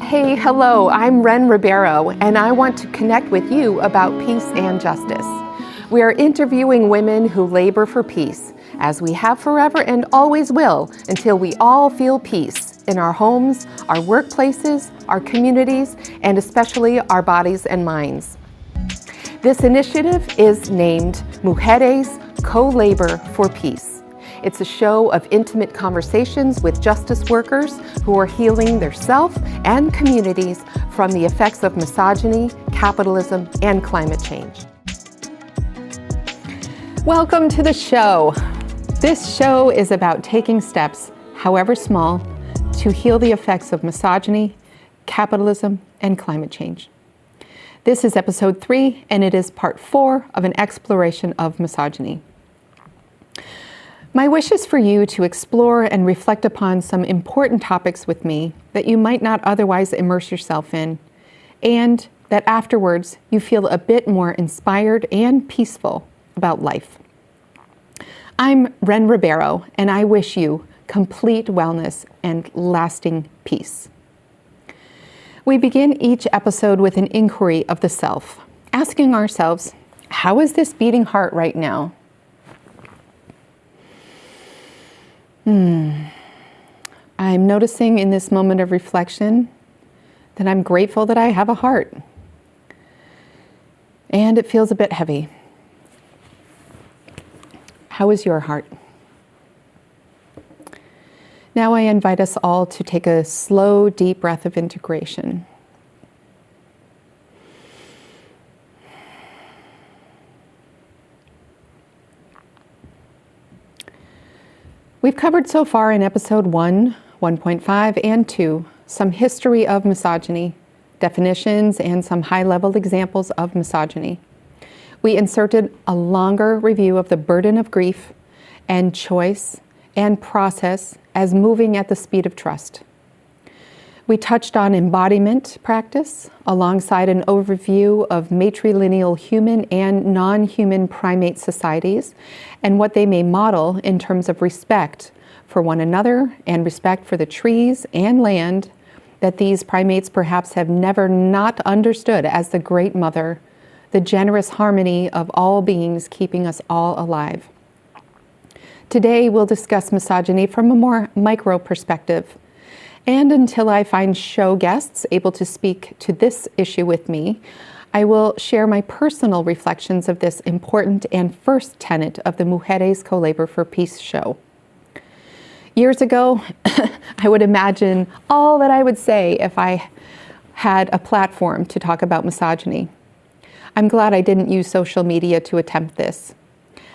Hey, hello, I'm Ren Ribeiro, and I want to connect with you about peace and justice. We are interviewing women who labor for peace, as we have forever and always will, until we all feel peace in our homes, our workplaces, our communities, and especially our bodies and minds. This initiative is named Mujéres Co-Labor for Peace. It's a show of intimate conversations with justice workers who are healing their self and communities from the effects of misogyny, capitalism, and climate change. Welcome to the show. This show is about taking steps, however small, to heal the effects of misogyny, capitalism, and climate change. This is episode 3, and it is part 4 of an exploration of misogyny. My wish is for you to explore and reflect upon some important topics with me that you might not otherwise immerse yourself in, and that afterwards you feel a bit more inspired and peaceful about life. I'm Ren Ribeiro, and I wish you complete wellness and lasting peace. We begin each episode with an inquiry of the self, asking ourselves, how is this beating heart right now? I'm noticing in this moment of reflection that I'm grateful that I have a heart. And it feels a bit heavy. How is your heart? Now I invite us all to take a slow, deep breath of integration. We've covered so far in episode 1, 1.5, and 2 some history of misogyny, definitions, and some high-level examples of misogyny. We inserted a longer review of the burden of grief and choice and process as moving at the speed of trust. We touched on embodiment practice alongside an overview of matrilineal human and non-human primate societies and what they may model in terms of respect for one another and respect for the trees and land that these primates perhaps have never not understood as the great mother, the generous harmony of all beings keeping us all alive. Today we'll discuss misogyny from a more micro perspective. And until I find show guests able to speak to this issue with me, I will share my personal reflections of this important and first tenet of the Mujéres Co-Labor for Peace show. Years ago, I would imagine all that I would say if I had a platform to talk about misogyny. I'm glad I didn't use social media to attempt this.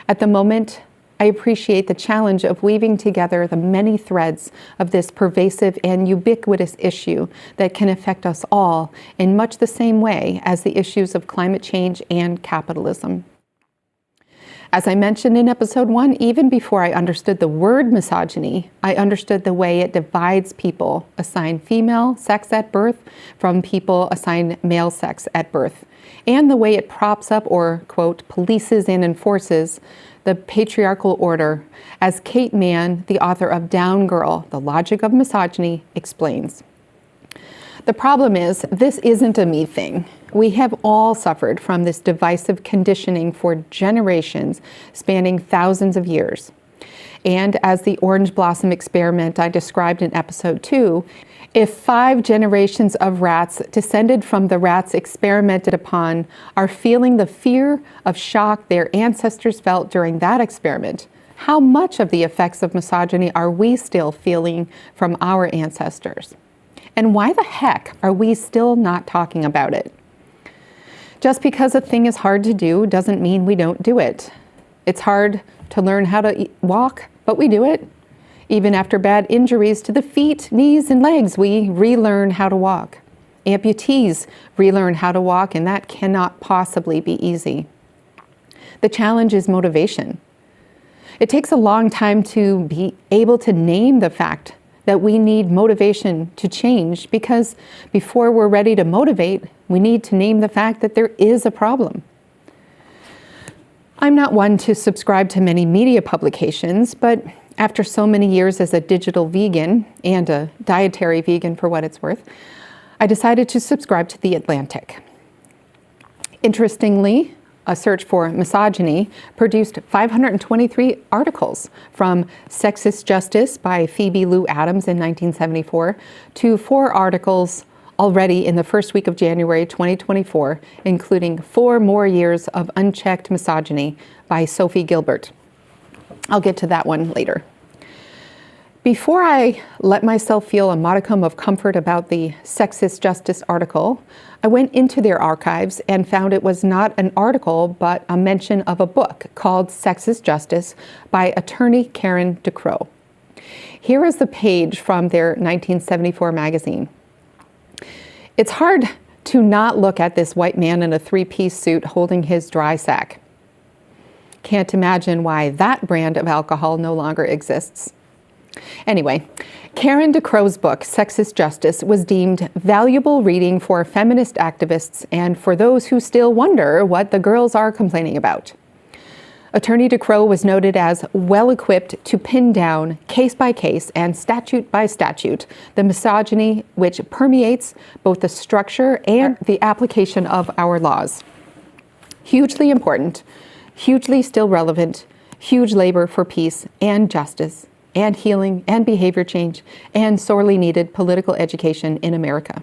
At the moment, I appreciate the challenge of weaving together the many threads of this pervasive and ubiquitous issue that can affect us all in much the same way as the issues of climate change and capitalism. As I mentioned in episode 1, even before I understood the word misogyny, I understood the way it divides people assigned female sex at birth from people assigned male sex at birth, and the way it props up or, quote, polices and enforces the patriarchal order, as Kate Manne, the author of Down Girl, The Logic of Misogyny, explains. The problem is, this isn't a me thing. We have all suffered from this divisive conditioning for generations, spanning thousands of years. And as the orange blossom experiment I described in episode 2, if 5 generations of rats descended from the rats experimented upon are feeling the fear of shock their ancestors felt during that experiment, how much of the effects of misogyny are we still feeling from our ancestors? And why the heck are we still not talking about it? Just because a thing is hard to do doesn't mean we don't do it. It's hard to learn how to walk, but we do it. Even after bad injuries to the feet, knees, and legs, we relearn how to walk. Amputees relearn how to walk, and that cannot possibly be easy. The challenge is motivation. It takes a long time to be able to name the fact that we need motivation to change, because before we're ready to motivate, we need to name the fact that there is a problem. I'm not one to subscribe to many media publications, but after so many years as a digital vegan and a dietary vegan for what it's worth, I decided to subscribe to The Atlantic. Interestingly, a search for misogyny produced 523 articles, from Sexist Justice by Phobe Lou Adams in 1974 to 4 articles already in the first week of January 2024, including 4 more years of unchecked misogyny by Sophie Gilbert. I'll get to that one later. Before I let myself feel a modicum of comfort about the Sexist Justice article, I went into their archives and found it was not an article, but a mention of a book called Sexist Justice by attorney Karen DeCrowe. Here is the page from their 1974 magazine. It's hard to not look at this white man in a 3-piece suit holding his dry sack. Can't imagine why that brand of alcohol no longer exists. Anyway, Karen DeCrowe's book, Sexist Justice, was deemed valuable reading for feminist activists and for those who still wonder what the girls are complaining about. Attorney DeCrowe was noted as well-equipped to pin down, case by case and statute by statute, the misogyny which permeates both the structure and the application of our laws. Hugely important, hugely still relevant, huge labor for peace and justice and healing and behavior change and sorely needed political education in America.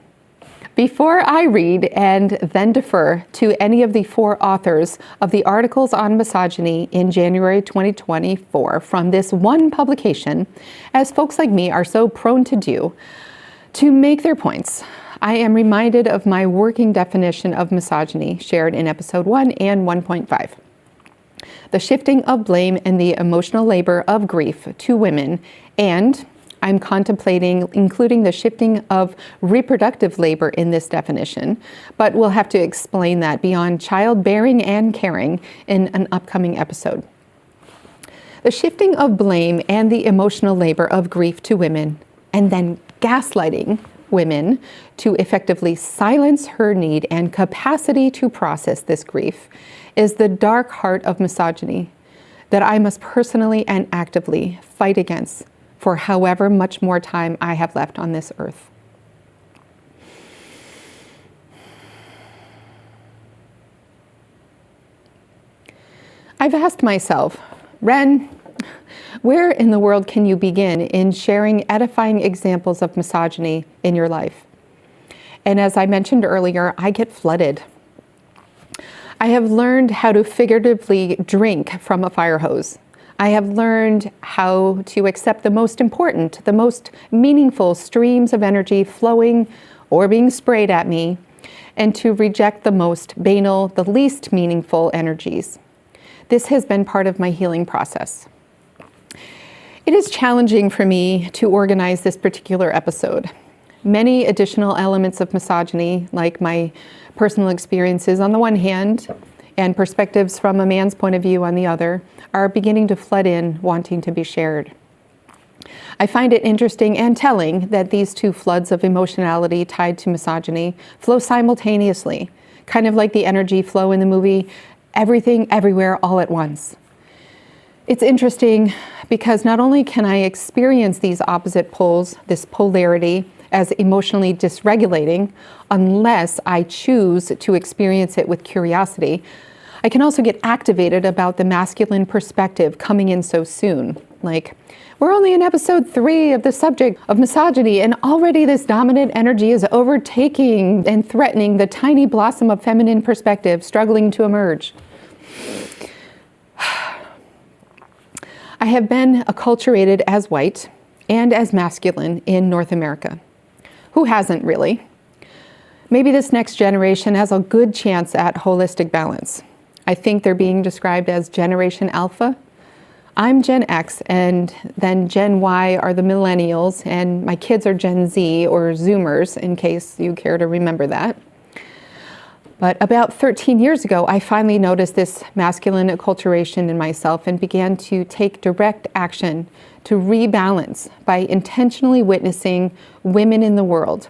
Before I read and then defer to any of the 4 authors of the articles on misogyny in January 2024 from this one publication, as folks like me are so prone to do, to make their points, I am reminded of my working definition of misogyny shared in episode 1 and 1.5. The shifting of blame and the emotional labor of grief to women, and I'm contemplating including the shifting of reproductive labor in this definition, but we'll have to explain that beyond childbearing and caring in an upcoming episode. The shifting of blame and the emotional labor of grief to women, and then gaslighting women to effectively silence her need and capacity to process this grief, is the dark heart of misogyny that I must personally and actively fight against for however much more time I have left on this earth. I've asked myself, Ren, where in the world can you begin in sharing edifying examples of misogyny in your life? And as I mentioned earlier, I get flooded. I have learned how to figuratively drink from a fire hose. I have learned how to accept the most important, the most meaningful streams of energy flowing or being sprayed at me, and to reject the most banal, the least meaningful energies. This has been part of my healing process. It is challenging for me to organize this particular episode. Many additional elements of misogyny, like my personal experiences on the one hand and perspectives from a man's point of view on the other, are beginning to flood in, wanting to be shared. I find it interesting and telling that these 2 floods of emotionality tied to misogyny flow simultaneously, kind of like the energy flow in the movie Everything, Everywhere, All at Once. It's interesting because not only can I experience these opposite poles, this polarity, as emotionally dysregulating, unless I choose to experience it with curiosity, I can also get activated about the masculine perspective coming in so soon. Like, we're only in episode 3 of the subject of misogyny, and already this dominant energy is overtaking and threatening the tiny blossom of feminine perspective struggling to emerge. I have been acculturated as white and as masculine in North America. Who hasn't really? Maybe this next generation has a good chance at holistic balance. I think they're being described as Generation Alpha. I'm Gen X, and then Gen Y are the millennials, and my kids are Gen Z or Zoomers, in case you care to remember that. But about 13 years ago, I finally noticed this masculine acculturation in myself and began to take direct action to rebalance by intentionally witnessing women in the world.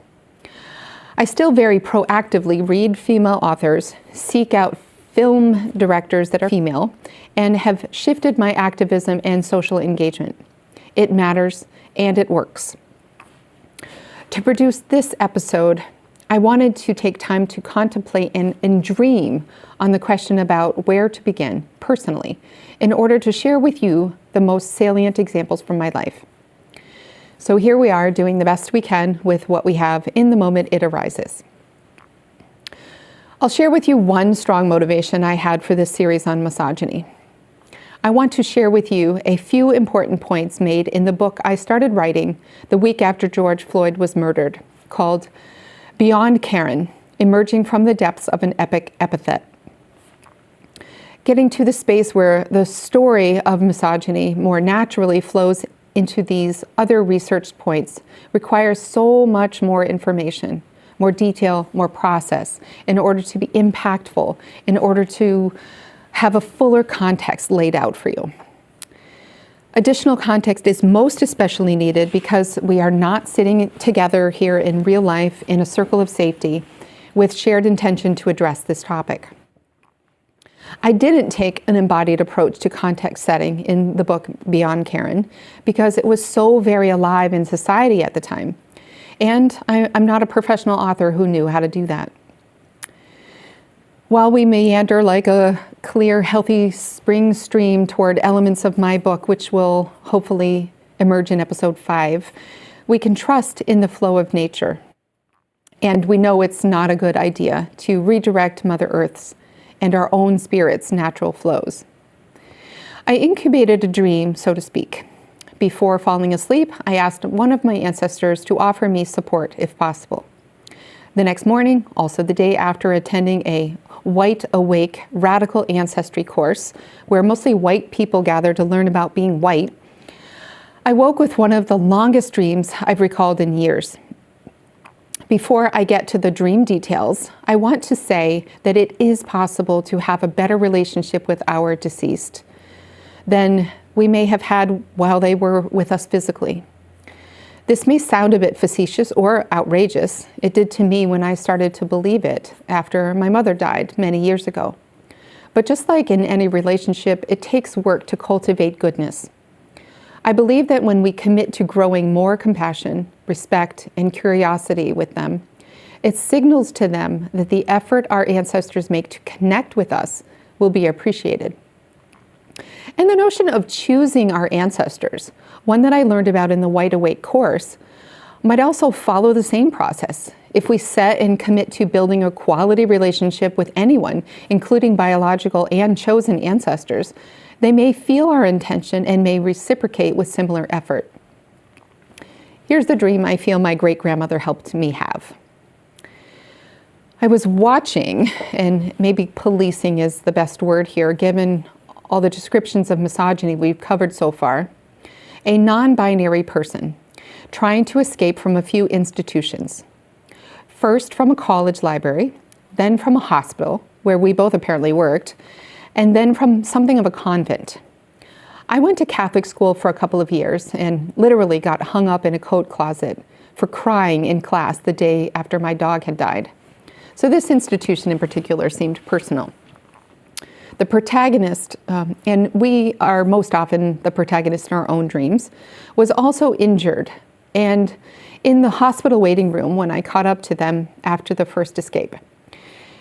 I still very proactively read female authors, seek out film directors that are female, and have shifted my activism and social engagement. It matters and it works. To produce this episode, I wanted to take time to contemplate and dream on the question about where to begin personally in order to share with you the most salient examples from my life. So here we are doing the best we can with what we have in the moment it arises. I'll share with you one strong motivation I had for this series on misogyny. I want to share with you a few important points made in the book I started writing the week after George Floyd was murdered, called Beyond Karen, Emerging from the Depths of an Epic Epithet. Getting to the space where the story of misogyny more naturally flows into these other research points requires so much more information, more detail, more process, in order to be impactful, in order to have a fuller context laid out for you. Additional context is most especially needed because we are not sitting together here in real life in a circle of safety with shared intention to address this topic. I didn't take an embodied approach to context setting in the book Beyond Karen because it was so very alive in society at the time. And I'm not a professional author who knew how to do that. While we meander like a clear, healthy spring stream toward elements of my book, which will hopefully emerge in episode 5, we can trust in the flow of nature. And we know it's not a good idea to redirect Mother Earth's and our own spirit's natural flows. I incubated a dream, so to speak. Before falling asleep, I asked one of my ancestors to offer me support if possible. The next morning, also the day after attending a White Awake Radical Ancestry course, where mostly white people gather to learn about being white, I woke with one of the longest dreams I've recalled in years. Before I get to the dream details, I want to say that it is possible to have a better relationship with our deceased than we may have had while they were with us physically. This may sound a bit facetious or outrageous. It did to me when I started to believe it after my mother died many years ago. But just like in any relationship, it takes work to cultivate goodness. I believe that when we commit to growing more compassion, respect, and curiosity with them, it signals to them that the effort our ancestors make to connect with us will be appreciated. And the notion of choosing our ancestors, one that I learned about in the White Awake course, might also follow the same process. If we set and commit to building a quality relationship with anyone, including biological and chosen ancestors, they may feel our intention and may reciprocate with similar effort. Here's the dream I feel my great-grandmother helped me have. I was watching, and maybe policing is the best word here, given all the descriptions of misogyny we've covered so far, a non-binary person trying to escape from a few institutions. First from a college library, then from a hospital, where we both apparently worked, and then from something of a convent. I went to Catholic school for a couple of years and literally got hung up in a coat closet for crying in class the day after my dog had died. So this institution in particular seemed personal. The protagonist, and we are most often the protagonist in our own dreams, was also injured. And in the hospital waiting room, when I caught up to them after the first escape,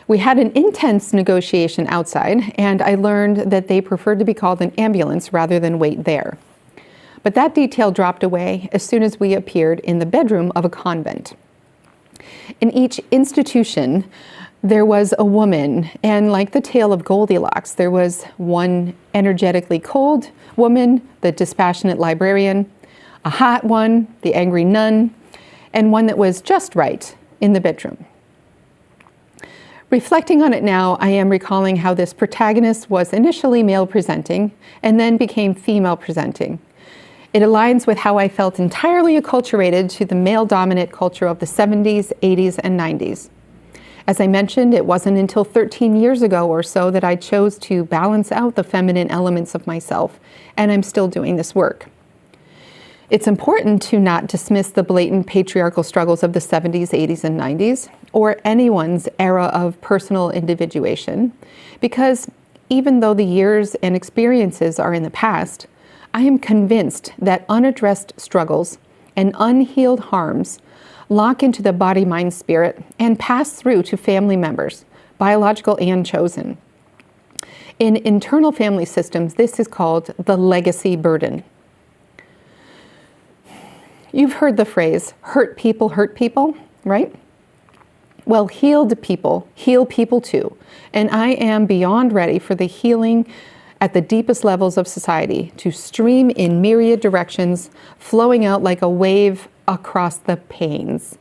we had an intense negotiation outside, and I learned that they preferred to be called an ambulance rather than wait there. But that detail dropped away as soon as we appeared in the bedroom of a convent. In each institution, there was a woman, and like the tale of Goldilocks, there was one energetically cold woman, the dispassionate librarian, a hot one, the angry nun, and one that was just right in the bedroom. Reflecting on it now, I am recalling how this protagonist was initially male-presenting and then became female-presenting. It aligns with how I felt entirely acculturated to the male-dominant culture of the 70s, 80s, and 90s. As I mentioned, it wasn't until 13 years ago or so that I chose to balance out the feminine elements of myself, and I'm still doing this work. It's important to not dismiss the blatant patriarchal struggles of the 70s, 80s, and 90s, or anyone's era of personal individuation, because even though the years and experiences are in the past, I am convinced that unaddressed struggles and unhealed harms lock into the body, mind, spirit, and pass through to family members, biological and chosen. In internal family systems, this is called the legacy burden. You've heard the phrase, hurt people, right? Well, healed people heal people too. And I am beyond ready for the healing at the deepest levels of society to stream in myriad directions, flowing out like a wave across the panes.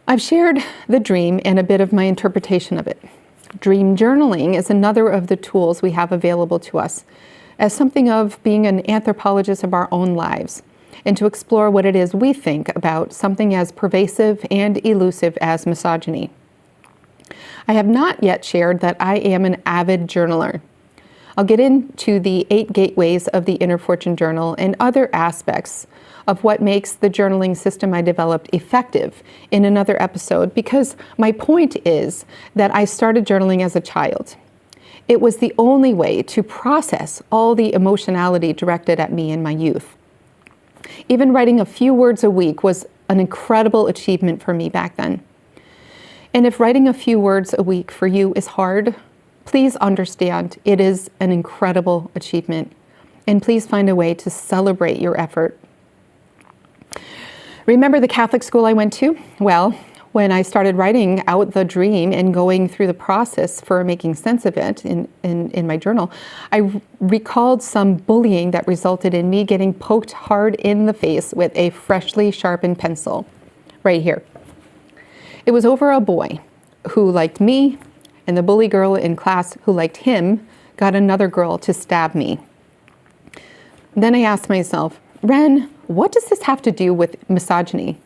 I've shared the dream and a bit of my interpretation of it. Dream journaling is another of the tools we have available to us as something of being an anthropologist of our own lives, and to explore what it is we think about something as pervasive and elusive as misogyny. I have not yet shared that I am an avid journaler. I'll get into the 8 gateways of the Inner Fortune Journal and other aspects of what makes the journaling system I developed effective in another episode, because my point is that I started journaling as a child. It was the only way to process all the emotionality directed at me in my youth. Even writing a few words a week was an incredible achievement for me back then. And if writing a few words a week for you is hard, please understand it is an incredible achievement. And please find a way to celebrate your effort. Remember the Catholic school I went to? Well, when I started writing out the dream and going through the process for making sense of it in my journal, I recalled some bullying that resulted in me getting poked hard in the face with a freshly sharpened pencil, right here. It was over a boy who liked me, and the bully girl in class who liked him got another girl to stab me. Then I asked myself, Ren, what does this have to do with misogyny?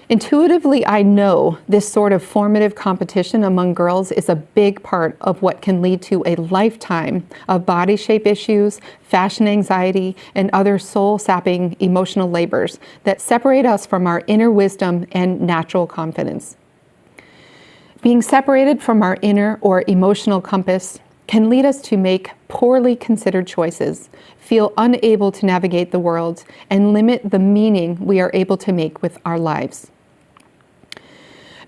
Intuitively, I know this sort of formative competition among girls is a big part of what can lead to a lifetime of body shape issues, fashion anxiety, and other soul-sapping emotional labors that separate us from our inner wisdom and natural confidence. Being separated from our inner or emotional compass can lead us to make poorly considered choices, feel unable to navigate the world, and limit the meaning we are able to make with our lives.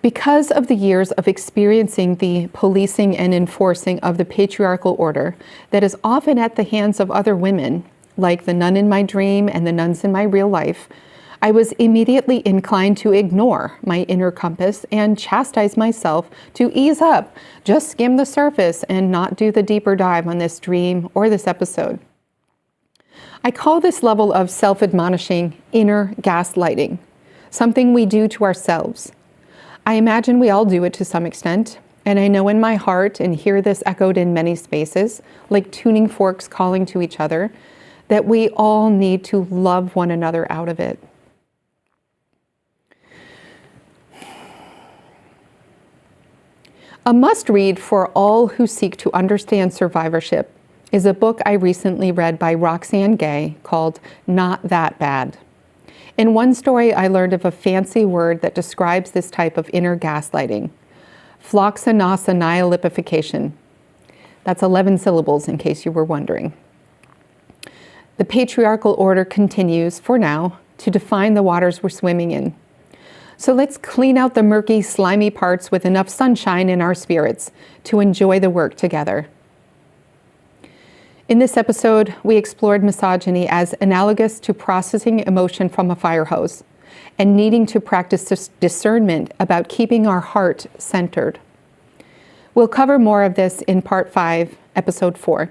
Because of the years of experiencing the policing and enforcing of the patriarchal order that is often at the hands of other women, like the nun in my dream and the nuns in my real life, I was immediately inclined to ignore my inner compass and chastise myself to ease up, just skim the surface and not do the deeper dive on this dream or this episode. I call this level of self-admonishing inner gaslighting, something we do to ourselves. I imagine we all do it to some extent, and I know in my heart, and hear this echoed in many spaces, like tuning forks calling to each other, that we all need to love one another out of it. A must-read for all who seek to understand survivorship is a book I recently read by Roxanne Gay called Not That Bad. In one story, I learned of a fancy word that describes this type of inner gaslighting, floxanilipification. That's 11 syllables in case you were wondering. The patriarchal order continues, for now, to define the waters we're swimming in. So let's clean out the murky, slimy parts with enough sunshine in our spirits to enjoy the work together. In this episode, we explored misogyny as analogous to processing emotion from a fire hose and needing to practice discernment about keeping our heart centered. We'll cover more of this in Part 5, Episode 4.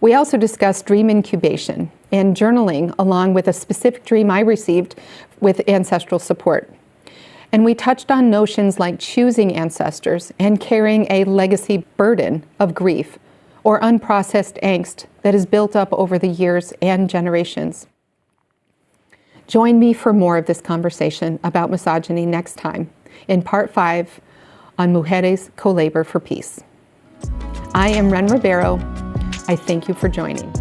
We also discussed dream incubation and journaling along with a specific dream I received with ancestral support. And we touched on notions like choosing ancestors and carrying a legacy burden of grief or unprocessed angst that is built up over the years and generations. Join me for more of this conversation about misogyny next time in Part 5 on Mujéres Co-Labor for Peace. I am Ren Ribeiro. I thank you for joining.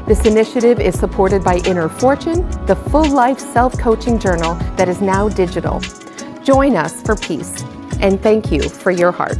This initiative is supported by Inner Fortune, the full-life self-coaching journal that is now digital. Join us for peace, and thank you for your heart.